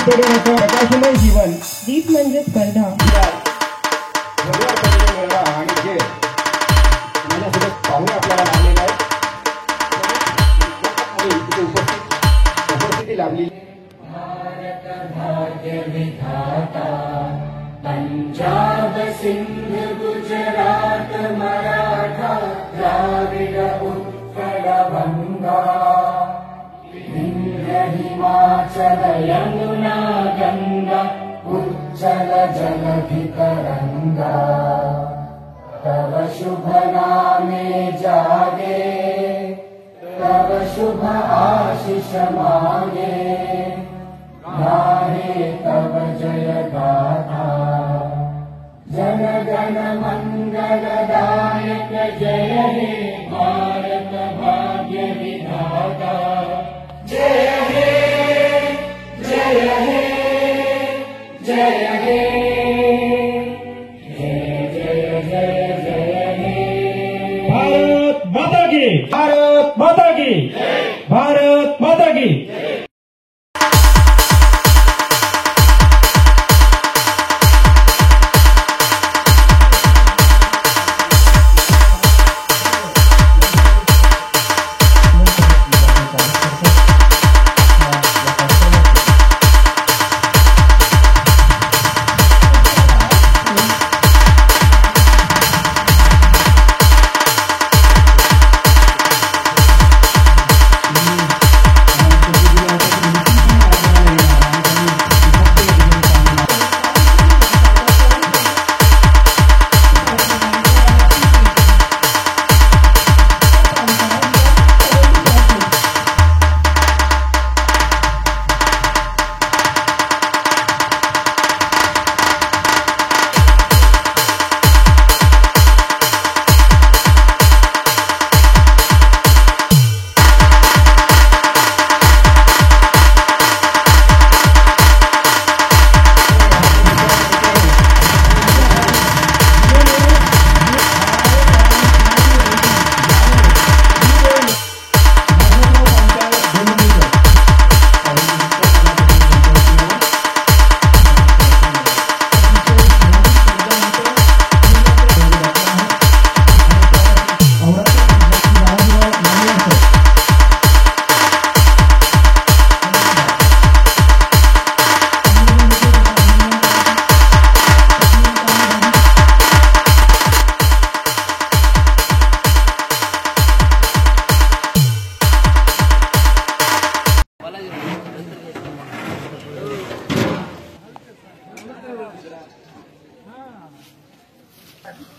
प्रकाशमय जीवन दीप म्हणजे स्पर्धा आणि जे माझ्यासोबत पाहुणे आपल्याला लागलेले आहेत उपस्थिती लाभली। भारत भाग्य विधाता पंजाब सिंध गुजरात मराठा द्राविड उत्कल बंगा विंध्य हिमाचल यमुना गंगा उज्जल जलधि तरंगा तव शुभ नामे जागे तव शुभ आशीष मांगे गाहे तव जय गाथा जन गण मंगलदायक जय हे भारत भाग्य विधाता जय हे जय हे जय हे भारत माता की भारत माता की भारत माता की।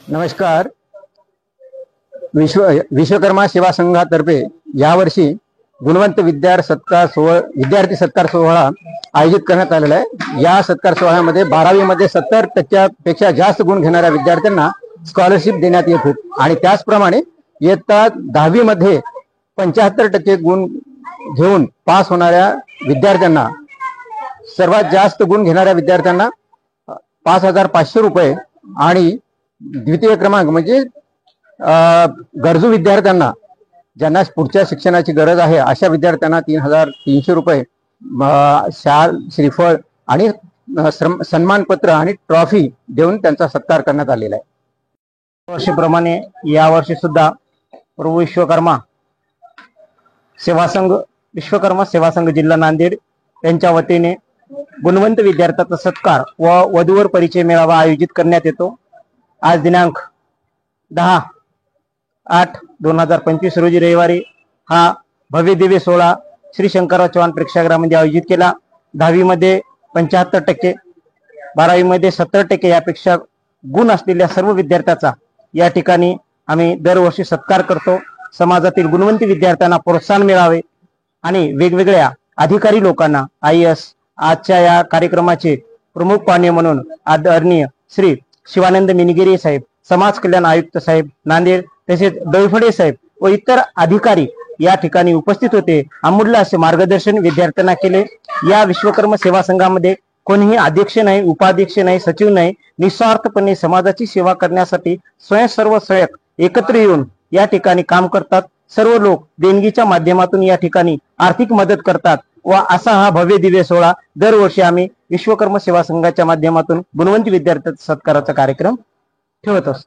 नमस्कार। विश्वकर्मा सेवा संघातर्फे यावर्षी गुणवंत विद्यार्थी सत्कार सोहळा आयोजित करण्यात आलेला आहे। या सत्कार सोहळ्यामध्ये 12वी मध्ये 70% जास्त गुण घेणाऱ्या विद्यार्थ्यांना स्कॉलरशिप देण्यात येत होती आणि त्याचप्रमाणे इयत्ता 10वी मध्ये 75% गुण घेऊन पास होणाऱ्या विद्यार्थ्यांना, सर्वात जास्त गुण घेणाऱ्या विद्यार्थ्यांना 5,500 रुपये आणि द्वितीय क्रमांक म्हणजे गरजू विद्यार्थ्यांना, ज्यांना पुढच्या शिक्षणाची गरज आहे अशा विद्यार्थ्यांना 3,300 रुपये शाल, श्रीफळ आणि सन्मानपत्र आणि ट्रॉफी देऊन त्यांचा सत्कार करण्यात आलेला आहे। वर्षीप्रमाणे यावर्षी सुद्धा विश्वकर्मा सेवा संघ जिल्हा नांदेड यांच्या वतीने गुणवंत विद्यार्थ्यांचा सत्कार व वधूवर परिचय मेळावा आयोजित करण्यात येतो। आज दिनांक 10/8/2025 रोजी रविवारी हा भव्य दिव्य सोहळा श्री शंकरराव चव्हाण प्रेक्षागृहामध्ये आयोजित केला। 10वी मध्ये 75%, 12वी मध्ये 70% यापेक्षा गुण असलेल्या सर्व विद्यार्थ्यांचा या ठिकाणी आम्ही दरवर्षी सत्कार करतो। समाजातील गुणवंत विद्यार्थ्यांना प्रोत्साहन मिळावे आणि वेगवेगळ्या अधिकारी लोकांना IAS आजच्या या कार्यक्रमाचे प्रमुख पाहुणे म्हणून आदरणीय श्री शिवानंद मिनगिरे साहेब, समाज कल्याण आयुक्त साहेब नांदेड, तसेच डोईफळे साहेब व इतर अधिकारी या ठिकाणी उपस्थित होते। अमूल्य असे मार्गदर्शन विद्यार्थ्यांना केले। या विश्वकर्मा सेवा संघामध्ये कोणीही अध्यक्ष नाही, उपाध्यक्ष नाही, सचिव नाही, निस्वार्थपणे समाजाची सेवा करण्यासाठी स्वयंसेवक एकत्र येऊन या ठिकाणी काम करतात। सर्व लोक देणगीच्या माध्यमातून या ठिकाणी आर्थिक मदत करतात। व असा हा भव्य दिव्य सोहळा दरवर्षी आम्ही विश्वकर्म सेवा संघाच्या माध्यमातून गुणवंत विद्यार्थी सत्काराचा कार्यक्रम ठेवत असतो.